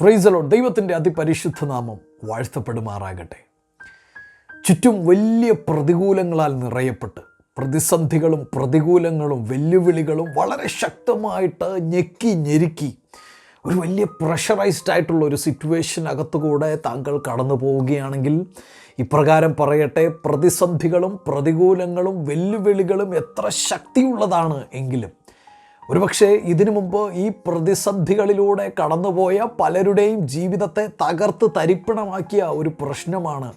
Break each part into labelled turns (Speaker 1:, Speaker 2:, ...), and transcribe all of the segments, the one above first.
Speaker 1: Praise the Lord. ദൈവത്തിൻ്റെ അതിപരിശുദ്ധ നാമം വാഴ്ത്തപ്പെടുമാറാകട്ടെ. ചുറ്റും വലിയ പ്രതികൂലങ്ങളാൽ നിറയപ്പെട്ട് പ്രതിസന്ധികളും പ്രതികൂലങ്ങളും വെല്ലുവിളികളും വളരെ ശക്തമായിട്ട് ഞെക്കി ഞെരുക്കി ഒരു വലിയ പ്രഷറൈസ്ഡ് ആയിട്ടുള്ള ഒരു സിറ്റുവേഷനകത്തുകൂടെ താങ്കൾ കടന്നു പോവുകയാണെങ്കിൽ ഇപ്രകാരം പറയട്ടെ, പ്രതിസന്ധികളും പ്രതികൂലങ്ങളും വെല്ലുവിളികളും എത്ര ശക്തിയുള്ളതാണ് എങ്കിലും ഒരുപക്ഷെ ഇതിനു മുമ്പ് ഈ പ്രതിസന്ധികളിലൂടെ കടന്നുപോയ പലരുടെയും ജീവിതത്തെ തകർത്ത് തരിപ്പണമാക്കിയ ഒരു പ്രശ്നമാണ്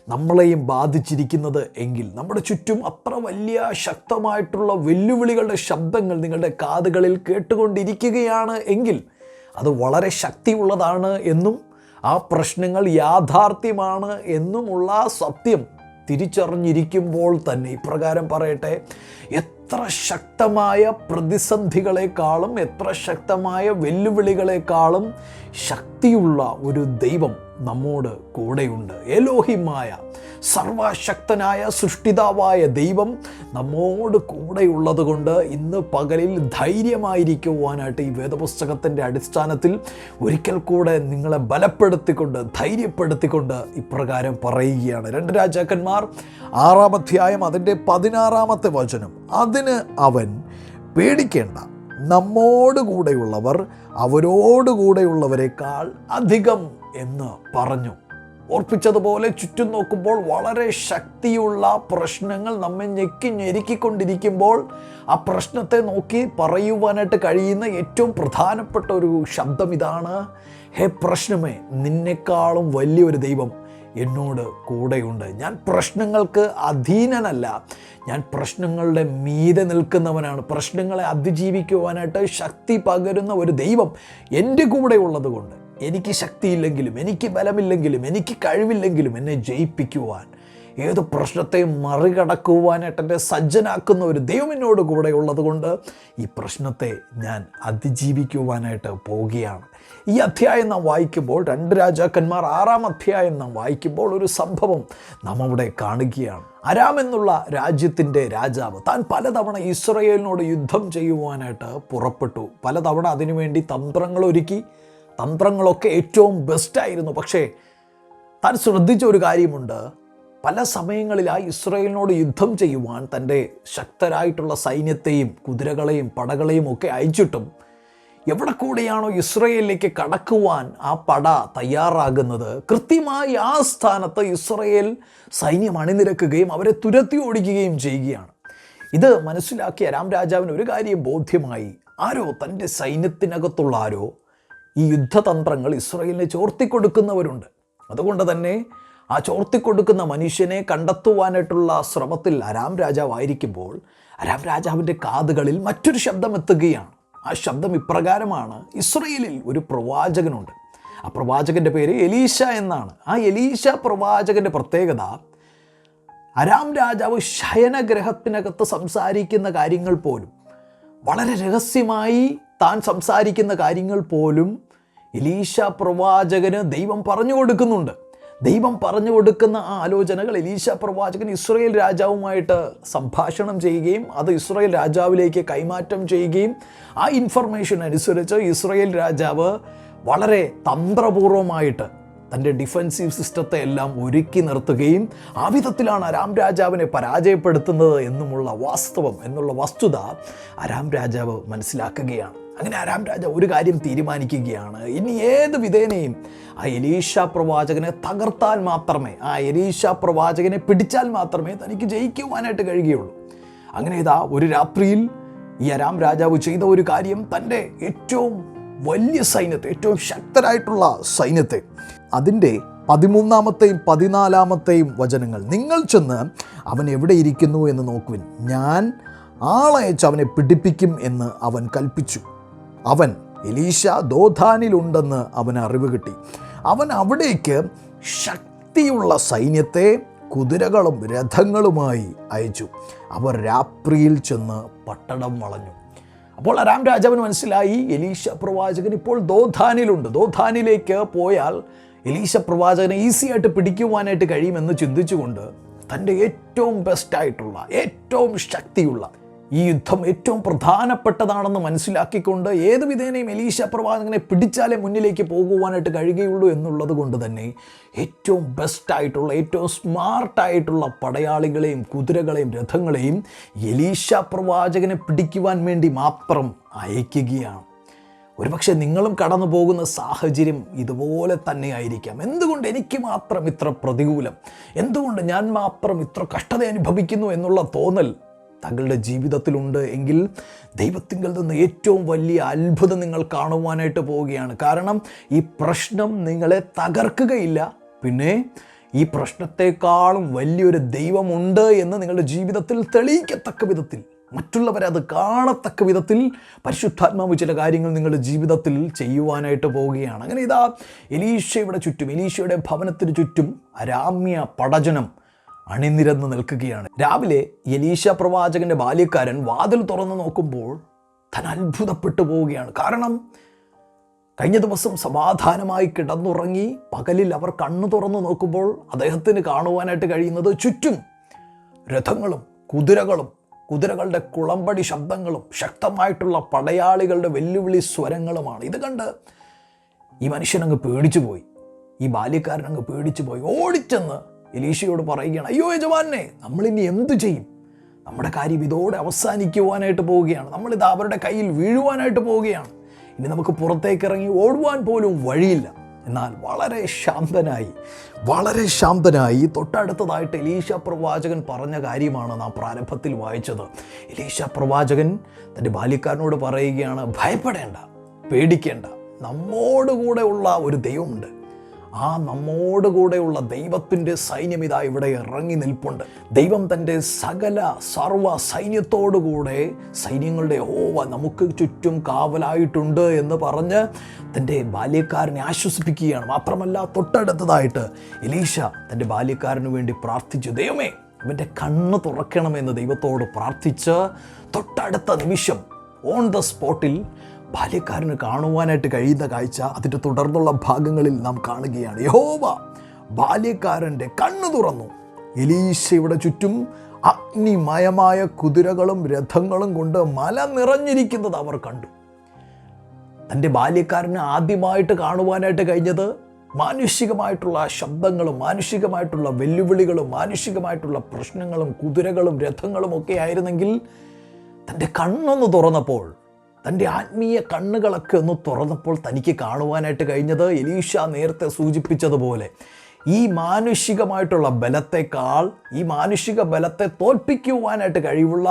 Speaker 1: നമ്മളെയും ബാധിച്ചിരിക്കുന്നത് എങ്കിൽ, നമ്മുടെ ചുറ്റും അത്ര വലിയ ശക്തമായിട്ടുള്ള വെല്ലുവിളികളുടെ ശബ്ദങ്ങൾ നിങ്ങളുടെ കാതുകളിൽ കേട്ടുകൊണ്ടിരിക്കുകയാണ് എങ്കിൽ അത് വളരെ ശക്തിയുള്ളതാണ് എന്നും ആ പ്രശ്നങ്ങൾ യാഥാർത്ഥ്യമാണ് എന്നുമുള്ള സത്യം തിരിച്ചറിഞ്ഞിരിക്കുമ്പോൾ തന്നെ ഇപ്രകാരം പറയട്ടെ, എത്ര ശക്തമായ പ്രതിസന്ധികളെക്കാളും എത്ര ശക്തമായ വെല്ലുവിളികളെക്കാളും ശക്തിയുള്ള ഒരു ദൈവം നമ്മോട് കൂടെയുണ്ട്. എലോഹിമായ സർവശക്തനായ സൃഷ്ടിതാവായ ദൈവം നമ്മോട് കൂടെയുള്ളത് കൊണ്ട് ഇന്ന് പകലിൽ ധൈര്യമായിരിക്കുവാനായിട്ട് ഈ വേദപുസ്തകത്തിൻ്റെ അടിസ്ഥാനത്തിൽ ഒരിക്കൽ കൂടെ നിങ്ങളെ ബലപ്പെടുത്തിക്കൊണ്ട് ധൈര്യപ്പെടുത്തിക്കൊണ്ട് ഇപ്രകാരം പറയുകയാണ്. 2 രാജാക്കന്മാർ 6-ാം അധ്യായം അതിൻ്റെ 16-ാമത്തെ വചനം. അതിന് അവൻ, പേടിക്കേണ്ട, നമ്മോട് കൂടെയുള്ളവർ അവരോടുകൂടെയുള്ളവരെക്കാൾ അധികം എന്ന് പറഞ്ഞു. ഓർപ്പിച്ചതുപോലെ ചുറ്റും നോക്കുമ്പോൾ വളരെ ശക്തിയുള്ള പ്രശ്നങ്ങൾ നമ്മെ ഞെക്കി ഞെരുക്കിക്കൊണ്ടിരിക്കുമ്പോൾ ആ പ്രശ്നത്തെ നോക്കി പറയുവാനായിട്ട് കഴിയുന്ന ഏറ്റവും പ്രധാനപ്പെട്ട ഒരു ശബ്ദം ഇതാണ്: ഹേ പ്രശ്നമേ, നിന്നെക്കാളും വലിയൊരു ദൈവം എന്നോട് കൂടെയുണ്ട്. ഞാൻ പ്രശ്നങ്ങൾക്ക് അധീനനല്ല, ഞാൻ പ്രശ്നങ്ങളുടെ മീതെ നിൽക്കുന്നവനാണ്. പ്രശ്നങ്ങളെ അതിജീവിക്കുവാനായിട്ട് ശക്തി പകരുന്ന ഒരു ദൈവം എൻ്റെ കൂടെ ഉള്ളത് കൊണ്ട് എനിക്ക് ശക്തിയില്ലെങ്കിലും എനിക്ക് ബലമില്ലെങ്കിലും എനിക്ക് കഴിവില്ലെങ്കിലും എന്നെ ജയിപ്പിക്കുവാൻ, ഏത് പ്രശ്നത്തെയും മറികടക്കുവാനായിട്ട് എന്നെ സജ്ജനാക്കുന്ന ഒരു ദൈവം എന്നോട് കൂടെ ഉള്ളത് കൊണ്ട് ഈ പ്രശ്നത്തെ ഞാൻ അതിജീവിക്കുവാനായിട്ട് പോവുകയാണ്. ഈ അധ്യായം നാം വായിക്കുമ്പോൾ 2 രാജാക്കന്മാർ 6-ാം അധ്യായം നാം വായിക്കുമ്പോൾ ഒരു സംഭവം നാം അവിടെ കാണുകയാണ്. അരാം എന്നുള്ള രാജ്യത്തിൻ്റെ രാജാവ് താൻ പലതവണ ഇസ്രായേലിനോട് യുദ്ധം ചെയ്യുവാനായിട്ട് പുറപ്പെട്ടു. പലതവണ അതിനുവേണ്ടി തന്ത്രങ്ങളൊരുക്കി. തന്ത്രങ്ങളൊക്കെ ഏറ്റവും ബെസ്റ്റായിരുന്നു. പക്ഷേ താൻ ശ്രദ്ധിച്ച ഒരു കാര്യമുണ്ട്: പല സമയങ്ങളിലായി ഇസ്രായേലിനോട് യുദ്ധം ചെയ്യുവാൻ തൻ്റെ ശക്തരായിട്ടുള്ള സൈന്യത്തെയും കുതിരകളെയും പടകളെയും ഒക്കെ അയച്ചിട്ടും എവിടെ കൂടെയാണോ ഇസ്രായേലിലേക്ക് കടക്കുവാൻ ആ പട തയ്യാറാകുന്നത്, കൃത്യമായി ആ സ്ഥാനത്ത് ഇസ്രായേൽ സൈന്യം അണിനിരക്കുകയും അവരെ തുരത്തി ഓടിക്കുകയും ചെയ്യുകയാണ്. ഇത് മനസ്സിലാക്കിയ അരാം രാജാവിന് ഒരു കാര്യം ബോധ്യമായി: ആരോ, തൻ്റെ സൈന്യത്തിനകത്തുള്ള ആരോ ഈ യുദ്ധതന്ത്രങ്ങൾ ഇസ്രായേലിനെ ചോർത്തിക്കൊടുക്കുന്നവരുണ്ട്. അതുകൊണ്ട് തന്നെ ആ ചോർത്തിക്കൊടുക്കുന്ന മനുഷ്യനെ കണ്ടെത്തുവാനായിട്ടുള്ള ശ്രമത്തിൽ അരാം രാജാവായിരിക്കുമ്പോൾ അരാം രാജാവിൻ്റെ കാതുകളിൽ മറ്റൊരു ശബ്ദം എത്തുകയാണ്. ആ ശബ്ദം ഇപ്രകാരമാണ്: ഇസ്രായേലിൽ ഒരു പ്രവാചകനുണ്ട്. ആ പ്രവാചകൻ്റെ പേര് എലീശ എന്നാണ്. ആ എലീശ പ്രവാചകൻ്റെ പ്രത്യേകത, അരാം രാജാവ് ശയനഗ്രഹത്തിനകത്ത് സംസാരിക്കുന്ന കാര്യങ്ങൾ പോലും, വളരെ രഹസ്യമായി താൻ സംസാരിക്കുന്ന കാര്യങ്ങൾ പോലും എലീശ പ്രവാചകന് ദൈവം പറഞ്ഞു കൊടുക്കുന്നുണ്ട്. ദൈവം പറഞ്ഞു കൊടുക്കുന്ന ആ ആലോചനകൾ എലീശ പ്രവാചകൻ ഇസ്രായേൽ രാജാവുമായിട്ട് സംഭാഷണം ചെയ്യുകയും അത് ഇസ്രായേൽ രാജാവിലേക്ക് കൈമാറ്റം ചെയ്യുകയും ആ ഇൻഫർമേഷൻ അനുസരിച്ച് ഇസ്രായേൽ രാജാവ് വളരെ തന്ത്രപൂർവമായിട്ട് തൻ്റെ ഡിഫെൻസീവ് സിസ്റ്റത്തെ എല്ലാം ഒരുക്കി നിർത്തുകയും ആ വിധത്തിലാണ് അരാം രാജാവിനെ പരാജയപ്പെടുത്തുന്നത് എന്നുമുള്ള വാസ്തവം, എന്നുള്ള വസ്തുത അരാം രാജാവ് മനസ്സിലാക്കുകയാണ്. അങ്ങനെ അരാം രാജാവ് ഒരു കാര്യം തീരുമാനിക്കുകയാണ്: ഇനി ഏത് വിധേനയും ആ എലീശ പ്രവാചകനെ തകർത്താൽ മാത്രമേ, ആ എലീശ പ്രവാചകനെ പിടിച്ചാൽ മാത്രമേ തനിക്ക് ജയിക്കുവാനായിട്ട് കഴിയുകയുള്ളൂ. അങ്ങനെ ഇതാ ഒരു രാത്രിയിൽ ഈ അരാം രാജാവ് ചെയ്ത ഒരു കാര്യം, തൻ്റെ ഏറ്റവും വലിയ സൈന്യത്തെ, ഏറ്റവും ശക്തരായിട്ടുള്ള സൈന്യത്തെ, അതിൻ്റെ 13-ാമത്തെയും 14-ാമത്തെയും വചനങ്ങൾ: നിങ്ങൾ ചെന്ന് അവൻ എവിടെ ഇരിക്കുന്നു എന്ന് നോക്കുവിൻ, ഞാൻ ആളയച്ച് അവനെ പിടിപ്പിക്കും എന്ന് അവൻ കൽപ്പിച്ചു. അവൻ, എലീശ, ദോഥാനിലുണ്ടെന്ന് അവന് അറിവ് കിട്ടി. അവൻ അവിടേക്ക് ശക്തിയുള്ള സൈന്യത്തെ കുതിരകളും രഥങ്ങളുമായി അയച്ചു. അവർ രാത്രിയിൽ ചെന്ന് പട്ടണം വളഞ്ഞു. അപ്പോൾ അരാം രാജാവിന് മനസ്സിലായി, എലീശ പ്രവാചകൻ ഇപ്പോൾ ദോഥാനിലുണ്ട്. ദോഥാനിലേക്ക് പോയാൽ എലീശ പ്രവാചകനെ ഈസിയായിട്ട് പിടിക്കുവാനായിട്ട് കഴിയുമെന്ന് ചിന്തിച്ചുകൊണ്ട് തൻ്റെ ഏറ്റവും ബെസ്റ്റായിട്ടുള്ള, ഏറ്റവും ശക്തിയുള്ള ഈ യുദ്ധം ഏറ്റവും പ്രധാനപ്പെട്ടതാണെന്ന് മനസ്സിലാക്കിക്കൊണ്ട് ഏത് വിധേനയും എലീശ പ്രവാചകനെ പിടിച്ചാലേ മുന്നിലേക്ക് പോകുവാനായിട്ട് കഴിയുകയുള്ളൂ എന്നുള്ളത് കൊണ്ട് തന്നെ ഏറ്റവും ബെസ്റ്റായിട്ടുള്ള, ഏറ്റവും സ്മാർട്ടായിട്ടുള്ള പടയാളികളെയും കുതിരകളെയും രഥങ്ങളെയും എലീശ പ്രവാചകനെ പിടിക്കുവാൻ വേണ്ടി മാത്രം അയക്കുകയാണ്. ഒരുപക്ഷെ നിങ്ങളും കടന്നു പോകുന്ന സാഹചര്യം ഇതുപോലെ തന്നെ ആയിരിക്കാം. എന്തുകൊണ്ട് എനിക്ക് മാത്രം ഇത്ര പ്രതികൂലം, എന്തുകൊണ്ട് ഞാൻ മാത്രം ഇത്ര കഷ്ടത അനുഭവിക്കുന്നു എന്നുള്ള തോന്നൽ താങ്കളുടെ ജീവിതത്തിലുണ്ട് എങ്കിൽ ദൈവത്തിങ്കിൽ നിന്ന് ഏറ്റവും വലിയ അത്ഭുതം നിങ്ങൾ കാണുവാനായിട്ട് പോവുകയാണ്. കാരണം ഈ പ്രശ്നം നിങ്ങളെ തകർക്കുകയില്ല, പിന്നെ ഈ പ്രശ്നത്തെക്കാളും വലിയൊരു ദൈവമുണ്ട് എന്ന് നിങ്ങളുടെ ജീവിതത്തിൽ തെളിയിക്കത്തക്ക വിധത്തിൽ, മറ്റുള്ളവരെ അത് കാണത്തക്ക വിധത്തിൽ പരിശുദ്ധാത്മാവ് ചില കാര്യങ്ങൾ നിങ്ങളുടെ ജീവിതത്തിൽ ചെയ്യുവാനായിട്ട് പോവുകയാണ്. അങ്ങനെ ഇതാ എലീശയുടെ ചുറ്റും, എലീശയുടെ ഭവനത്തിന് ചുറ്റും അരാമ്യ പടജനം അണിനിരന്ന് നിൽക്കുകയാണ്. രാവിലെ എലീശ പ്രവാചകന്റെ ബാല്യക്കാരൻ വാതിൽ തുറന്ന് നോക്കുമ്പോൾ താൻ അത്ഭുതപ്പെട്ടു പോവുകയാണ്. കാരണം കഴിഞ്ഞ ദിവസം സമാധാനമായി കിടന്നുറങ്ങി പകലിൽ അവർ കണ്ണു തുറന്നു നോക്കുമ്പോൾ അദ്ദേഹത്തിന് കാണുവാനായിട്ട് കഴിയുന്നത് ചുറ്റും രഥങ്ങളും കുതിരകളും, കുതിരകളുടെ കുളമ്പടി ശബ്ദങ്ങളും ശക്തമായിട്ടുള്ള പടയാളികളുടെ വെല്ലുവിളി സ്വരങ്ങളുമാണ്. ഇത് കണ്ട് ഈ മനുഷ്യനങ്ങ് പേടിച്ചു പോയി, ഈ ബാല്യക്കാരനങ്ങ് പേടിച്ചു പോയി. ഓടിച്ചെന്ന് എലീശയോട് പറയുകയാണ്, അയ്യോ യജമാനെ, നമ്മളിനി എന്തു ചെയ്യും? നമ്മുടെ കാര്യം ഇതോടെ അവസാനിക്കുവാനായിട്ട് പോവുകയാണ്. നമ്മളിത് അവരുടെ കയ്യിൽ വീഴുവാനായിട്ട് പോവുകയാണ്. ഇനി നമുക്ക് പുറത്തേക്ക് ഇറങ്ങി ഓടുവാൻ പോലും വഴിയില്ല. എന്നാൽ വളരെ ശാന്തനായി തൊട്ടടുത്തതായിട്ട് എലീശ പ്രവാചകൻ പറഞ്ഞ കാര്യമാണ് നാം പ്രാരംഭത്തിൽ വായിച്ചത്. എലീശ പ്രവാചകൻ തൻ്റെ ബാല്യക്കാരനോട് പറയുകയാണ്, ഭയപ്പെടേണ്ട, പേടിക്കേണ്ട, നമ്മോടുകൂടെ ഉള്ള ഒരു ദൈവമുണ്ട്. ആ നമ്മോടുകൂടെയുള്ള ദൈവത്തിൻ്റെ സൈന്യം ഇതാ ഇവിടെ ഇറങ്ങി നിൽപ്പുണ്ട്. ദൈവം തൻ്റെ സർവ സൈന്യത്തോടുകൂടെ സൈന്യങ്ങളുടെ യഹോവ നമുക്ക് ചുറ്റും കാവലായിട്ടുണ്ട് എന്ന് പറഞ്ഞ് തൻ്റെ ബാല്യക്കാരനെ ആശ്വസിപ്പിക്കുകയാണ്. മാത്രമല്ല തൊട്ടടുത്തതായിട്ട് എലീശ തൻ്റെ ബാല്യക്കാരന് വേണ്ടി പ്രാർത്ഥിച്ചു. ദൈവമേ, അവൻ്റെ കണ്ണ് തുറക്കണമെന്ന് ദൈവത്തോട് പ്രാർത്ഥിച്ച് തൊട്ടടുത്ത നിമിഷം ഓൺ ദ സ്പോട്ടിൽ ബാല്യക്കാരന് കാണുവാനായിട്ട് കഴിയുന്ന കാഴ്ച അതിൻ്റെ തുടർന്നുള്ള ഭാഗങ്ങളിൽ നാം കാണുകയാണ്. യഹോവ ബാല്യക്കാരൻ്റെ കണ്ണു തുറന്നു. എലീശയുടെ ചുറ്റും അഗ്നിമയമായ കുതിരകളും രഥങ്ങളും കൊണ്ട് മല നിറഞ്ഞിരിക്കുന്നത് അവർ കണ്ടു. തൻ്റെ ബാല്യക്കാരന് ആദ്യമായിട്ട് കാണുവാനായിട്ട് കഴിഞ്ഞത് മാനുഷികമായിട്ടുള്ള ശബ്ദങ്ങളും മാനുഷികമായിട്ടുള്ള വെല്ലുവിളികളും മാനുഷികമായിട്ടുള്ള പ്രശ്നങ്ങളും കുതിരകളും രഥങ്ങളും ഒക്കെ ആയിരുന്നെങ്കിൽ തൻ്റെ കണ്ണൊന്ന് തുറന്നപ്പോൾ, തൻ്റെ ആത്മീയ കണ്ണുകളൊക്കെ ഒന്ന് തുറന്നപ്പോൾ തനിക്ക് കാണുവാനായിട്ട് കഴിഞ്ഞത് എലീശ നേരത്തെ സൂചിപ്പിച്ചതുപോലെ ഈ മാനുഷികമായിട്ടുള്ള ബലത്തെക്കാൾ, ഈ മാനുഷിക ബലത്തെ തോൽപ്പിക്കുവാനായിട്ട് കഴിവുള്ള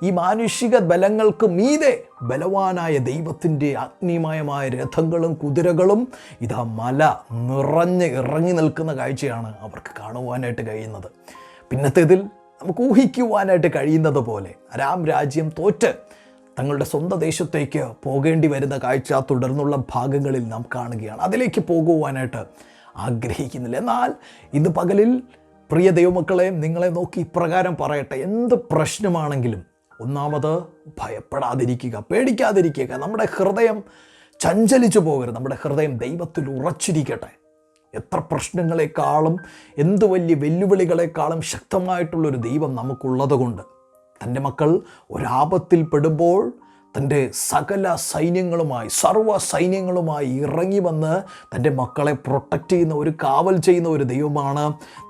Speaker 1: ഈ മാനുഷിക ബലങ്ങൾക്ക് മീതെ ബലവാനായ ദൈവത്തിൻ്റെ അഗ്നിമയമായ രഥങ്ങളും കുതിരകളും ഇതാ മല നിറഞ്ഞ് ഇറങ്ങി നിൽക്കുന്ന കാഴ്ചയാണ് അവർക്ക് കാണുവാനായിട്ട് കഴിയുന്നത്. പിന്നത്തേതിൽ നമുക്ക് ഊഹിക്കുവാനായിട്ട് കഴിയുന്നത് പോലെ അരാം രാജ്യം തോറ്റ് തങ്ങളുടെ സ്വന്തം ദേശത്തേക്ക് പോകേണ്ടി വരുന്ന കാഴ്ച തുടർന്നുള്ള ഭാഗങ്ങളിൽ നാം കാണുകയാണ്. അതിലേക്ക് പോകുവാനായിട്ട് ആഗ്രഹിക്കുന്നില്ല. എന്നാൽ ഇന്ന് പകലിൽ പ്രിയ ദൈവമക്കളെ, നിങ്ങളെ നോക്കി ഇപ്രകാരം പറയട്ടെ, എന്ത് പ്രശ്നമാണെങ്കിലും ഒന്നാമത് ഭയപ്പെടാതിരിക്കുക, പേടിക്കാതിരിക്കുക. നമ്മുടെ ഹൃദയം ചഞ്ചലിച്ചു പോകരുത്. നമ്മുടെ ഹൃദയം ദൈവത്തിൽ ഉറച്ചിരിക്കട്ടെ. എത്ര പ്രശ്നങ്ങളെക്കാളും എന്ത് വലിയ വെല്ലുവിളികളെക്കാളും ശക്തമായിട്ടുള്ളൊരു ദൈവം നമുക്കുള്ളത് കൊണ്ട് തൻ്റെ മക്കൾ ഒരാപത്തിൽ പെടുമ്പോൾ തൻ്റെ സകല സൈന്യങ്ങളുമായി, സർവ്വ സൈന്യങ്ങളുമായി ഇറങ്ങി വന്ന് തൻ്റെ മക്കളെ പ്രൊട്ടക്റ്റ് ചെയ്യുന്ന, ഒരു കാവൽ ചെയ്യുന്ന ഒരു ദൈവമാണ്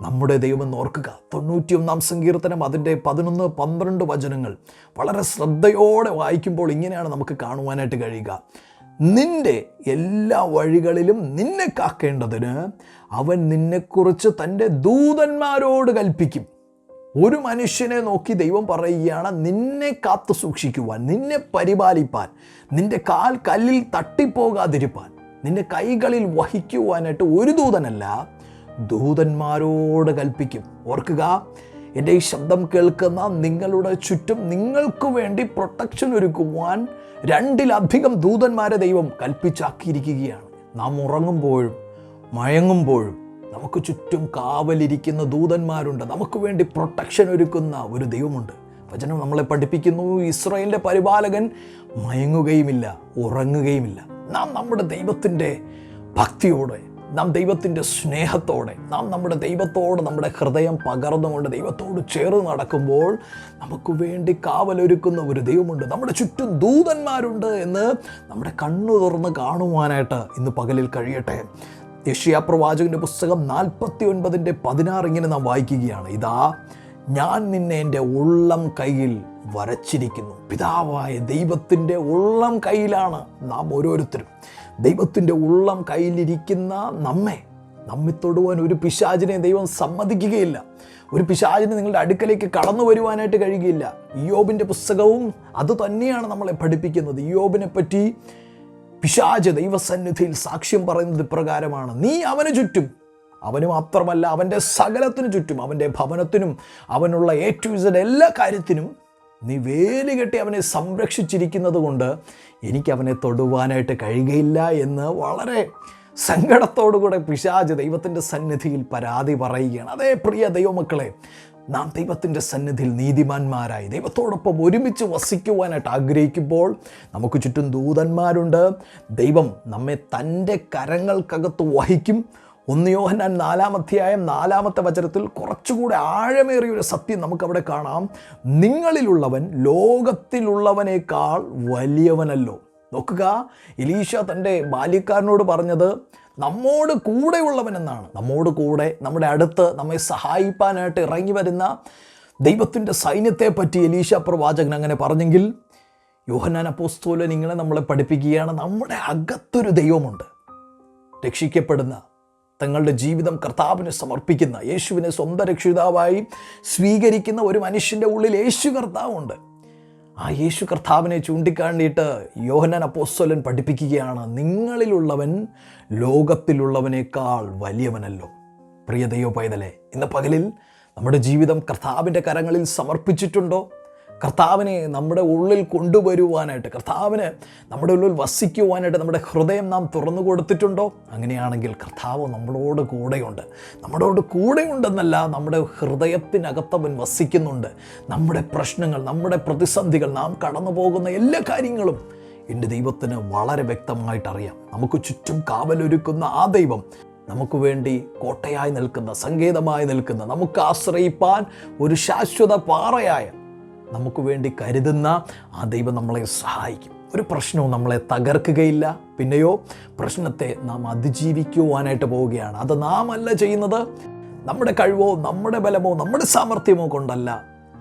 Speaker 1: നമ്മുടെ ദൈവമെന്ന് ഓർക്കുക. 91 സങ്കീർത്തനം അതിൻ്റെ 11-12 വചനങ്ങൾ വളരെ ശ്രദ്ധയോടെ വായിക്കുമ്പോൾ ഇങ്ങനെയാണ് നമുക്ക് കാണുവാനായിട്ട് കഴിയുക. നിൻ്റെ എല്ലാ വഴികളിലും നിന്നെ കാക്കേണ്ടതിന് അവൻ നിന്നെക്കുറിച്ച് തൻ്റെ ദൂതന്മാരോട് കൽപ്പിക്കും. ഒരു മനുഷ്യനെ നോക്കി ദൈവം പറയുകയാണ്, നിന്നെ കാത്തു സൂക്ഷിക്കുവാൻ, നിന്നെ പരിപാലിപ്പാൻ, നിന്റെ കാൽ കല്ലിൽ തട്ടിപ്പോകാതിരിപ്പാൻ, നിന്റെ കൈകളിൽ വഹിക്കുവാനായിട്ട് ഒരു ദൂതനല്ല, ദൂതന്മാരോട് കൽപ്പിക്കും. ഓർക്കുക, എൻ്റെ ഈ ശബ്ദം കേൾക്കുന്ന നിങ്ങളുടെ ചുറ്റും നിങ്ങൾക്ക് വേണ്ടി പ്രൊട്ടക്ഷൻ ഒരുക്കുവാൻ 2-ലധികം ദൂതന്മാരെ ദൈവം കൽപ്പിച്ചാക്കിയിരിക്കുകയാണ്. നാം ഉറങ്ങുമ്പോഴും മയങ്ങുമ്പോഴും നമുക്ക് ചുറ്റും കാവലിരിക്കുന്ന ദൂതന്മാരുണ്ട്. നമുക്ക് വേണ്ടി പ്രൊട്ടക്ഷൻ ഒരുക്കുന്ന ഒരു ദൈവമുണ്ട്. വചനം നമ്മളെ പഠിപ്പിക്കുന്നു, ഇസ്രായേലിൻ്റെ പരിപാലകൻ മയങ്ങുകയുമില്ല, ഉറങ്ങുകയുമില്ല. നാം നമ്മുടെ ദൈവത്തിൻ്റെ ഭക്തിയോടെ നാം ദൈവത്തിൻ്റെ സ്നേഹത്തോടെ നാം നമ്മുടെ ദൈവത്തോട് നമ്മുടെ ഹൃദയം പകർന്നുകൊണ്ട് ദൈവത്തോട് ചേർന്ന് നടക്കുമ്പോൾ നമുക്ക് വേണ്ടി കാവലൊരുക്കുന്ന ഒരു ദൈവമുണ്ട്, നമ്മുടെ ചുറ്റും ദൂതന്മാരുണ്ട് എന്ന് നമ്മുടെ കണ്ണു തുറന്ന് കാണുവാനായിട്ട് ഇന്ന് പകലിൽ കഴിയട്ടെ. യെശയ്യാ പ്രവാചകന്റെ പുസ്തകം 49:16 ഇങ്ങനെ നാം വായിക്കുകയാണ്, ഇതാ ഞാൻ നിന്നെ എൻ്റെ ഉള്ളം കയ്യിൽ വരച്ചിരിക്കുന്നു. പിതാവായ ദൈവത്തിൻ്റെ ഉള്ളം കയ്യിലാണ് നാം ഓരോരുത്തരും. ദൈവത്തിൻ്റെ ഉള്ളം കയ്യിലിരിക്കുന്ന നമ്മെ തൊടുവാൻ ഒരു പിശാചിനെ ദൈവം സമ്മതിക്കുകയില്ല. ഒരു പിശാചിന് നിങ്ങളുടെ അടുക്കലേക്ക് കടന്നു വരുവാനായിട്ട് കഴിയുകയില്ല. ഇയ്യോബിൻ്റെ പുസ്തകവും അത് തന്നെയാണ് നമ്മളെ പഠിപ്പിക്കുന്നത്. ഇയ്യോബിനെ പറ്റി പിശാച് ദൈവസന്നിധിയിൽ സാക്ഷ്യം പറയുന്നത് ഇപ്രകാരമാണ്, നീ അവന് ചുറ്റും, അവന് മാത്രമല്ല അവൻ്റെ സകലത്തിനു ചുറ്റും, അവൻ്റെ ഭവനത്തിനും അവനുള്ള A to Z എല്ലാ കാര്യത്തിനും നീ വേലി കെട്ടി അവനെ സംരക്ഷിച്ചിരിക്കുന്നത് കൊണ്ട് എനിക്ക് അവനെ തൊടുവാനായിട്ട് കഴിയുകയില്ല എന്ന് വളരെ സങ്കടത്തോടുകൂടെ പിശാച് ദൈവത്തിൻ്റെ സന്നിധിയിൽ പരാതി പറയുകയാണ്. അതേ പ്രിയ ദൈവമക്കളെ, നാം ദൈവത്തിൻ്റെ സന്നിധിയിൽ നീതിമാന്മാരായി ദൈവത്തോടൊപ്പം ഒരുമിച്ച് വസിക്കുവാനായിട്ട് ആഗ്രഹിക്കുമ്പോൾ നമുക്ക് ചുറ്റും ദൂതന്മാരുണ്ട്. ദൈവം നമ്മെ തൻ്റെ കരങ്ങൾക്കകത്ത് വഹിക്കും. 1 യോഹന്നാൻ 4:4 കുറച്ചുകൂടെ ആഴമേറിയൊരു സത്യം നമുക്കവിടെ കാണാം. നിങ്ങളിലുള്ളവൻ ലോകത്തിലുള്ളവനേക്കാൾ വലിയവനല്ലോ. നോക്കുക, എലീശ തൻ്റെ ബാല്യക്കാരനോട് പറഞ്ഞത് നമ്മോട് കൂടെയുള്ളവൻ എന്നാണ്. നമ്മോട് കൂടെ, നമ്മുടെ അടുത്ത് നമ്മെ സഹായിപ്പാനായിട്ട് ഇറങ്ങി വരുന്ന ദൈവത്തിൻ്റെ സൈന്യത്തെ പറ്റി എലീശ പ്രവാചകൻ അങ്ങനെ പറഞ്ഞെങ്കിൽ, യോഹന്നാൻ അപ്പോസ്തലൻ ഇങ്ങനെ നമ്മളെ പഠിപ്പിക്കുകയാണ്, നമ്മുടെ അകത്തൊരു ദൈവമുണ്ട്. രക്ഷിക്കപ്പെടുന്ന, തങ്ങളുടെ ജീവിതം കർത്താവിന് സമർപ്പിക്കുന്ന, യേശുവിനെ സ്വന്തം രക്ഷിതാവായി സ്വീകരിക്കുന്ന ഒരു മനുഷ്യൻ്റെ ഉള്ളിൽ യേശു കർത്താവുണ്ട്. ആ യേശു കർത്താവിനെ ചൂണ്ടിക്കാണിയിട്ട് യോഹന്നാൻ അപ്പോസ്തലൻ പഠിപ്പിക്കുകയാണ്, നിങ്ങളിലുള്ളവൻ ലോകത്തിലുള്ളവനേക്കാൾ വലിയവനല്ലോ. പ്രിയ ദൈവ പൈതലേ, ഇന്ന് പകലിൽ നമ്മുടെ ജീവിതം കർത്താവിൻ്റെ കരങ്ങളിൽ സമർപ്പിച്ചിട്ടുണ്ടോ? കർത്താവിനെ നമ്മുടെ ഉള്ളിൽ കൊണ്ടുവരുവാനായിട്ട്, കർത്താവിന് നമ്മുടെ ഉള്ളിൽ വസിക്കുവാനായിട്ട് നമ്മുടെ ഹൃദയം നാം തുറന്നു കൊടുത്തിട്ടുണ്ടോ? അങ്ങനെയാണെങ്കിൽ കർത്താവ് നമ്മളോട് കൂടെയുണ്ട്. നമ്മളോട് കൂടെയുണ്ടെന്നല്ല, നമ്മുടെ ഹൃദയത്തിനകത്തവൻ വസിക്കുന്നുണ്ട്. നമ്മുടെ പ്രശ്നങ്ങൾ, നമ്മുടെ പ്രതിസന്ധികൾ, നാം കടന്നു പോകുന്ന എല്ലാ കാര്യങ്ങളും എൻ്റെ ദൈവത്തിന് വളരെ വ്യക്തമായിട്ട് അറിയാം. നമുക്ക് ചുറ്റും കാവലൊരുക്കുന്ന ആ ദൈവം നമുക്ക് വേണ്ടി കോട്ടയായി നിൽക്കുന്ന, സങ്കേതമായി നിൽക്കുന്ന, നമുക്ക് ആശ്രയിപ്പാൻ ഒരു ശാശ്വത പാറയായ, നമുക്ക് വേണ്ടി കരുതുന്ന ആ ദൈവം നമ്മളെ സഹായിക്കും. ഒരു പ്രശ്നവും നമ്മളെ തകർക്കുകയില്ല. പിന്നെയോ പ്രശ്നത്തെ നാം അതിജീവിക്കുവാനായിട്ട് പോവുകയാണ്. അത് നാം അല്ല ചെയ്യുന്നത്, നമ്മുടെ കഴിവോ നമ്മുടെ ബലമോ നമ്മുടെ സാമർഥ്യമോ കൊണ്ടല്ല,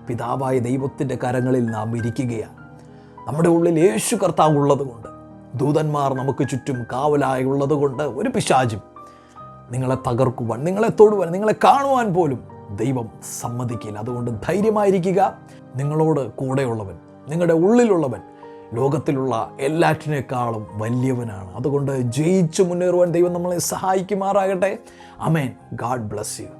Speaker 1: പിതാവായ ദൈവത്തിൻ്റെ കരങ്ങളിൽ നാം ഇരിക്കുകയാണ്. നമ്മുടെ ഉള്ളിൽ യേശു കർത്താവ് ഉള്ളത് കൊണ്ട്, ദൂതന്മാർ നമുക്ക് ചുറ്റും കാവലായി ഉള്ളത് കൊണ്ട് ഒരു പിശാചും നിങ്ങളെ തകർക്കുവാൻ, നിങ്ങളെ തൊടുവാൻ, നിങ്ങളെ കാണുവാൻ പോലും ദൈവം സമ്മതിക്കില്ല. അതുകൊണ്ട് ധൈര്യമായിരിക്കുക. നിങ്ങളോട് കൂടെയുള്ളവൻ, നിങ്ങളുടെ ഉള്ളിലുള്ളവൻ ലോകത്തിലുള്ള എല്ലാറ്റിനേക്കാളും വലിയവനാണ്. അതുകൊണ്ട് ജയിച്ചു മുന്നേറുവാൻ ദൈവം നമ്മളെ സഹായിക്കുമാറാകട്ടെ. ആമേൻ. God bless U.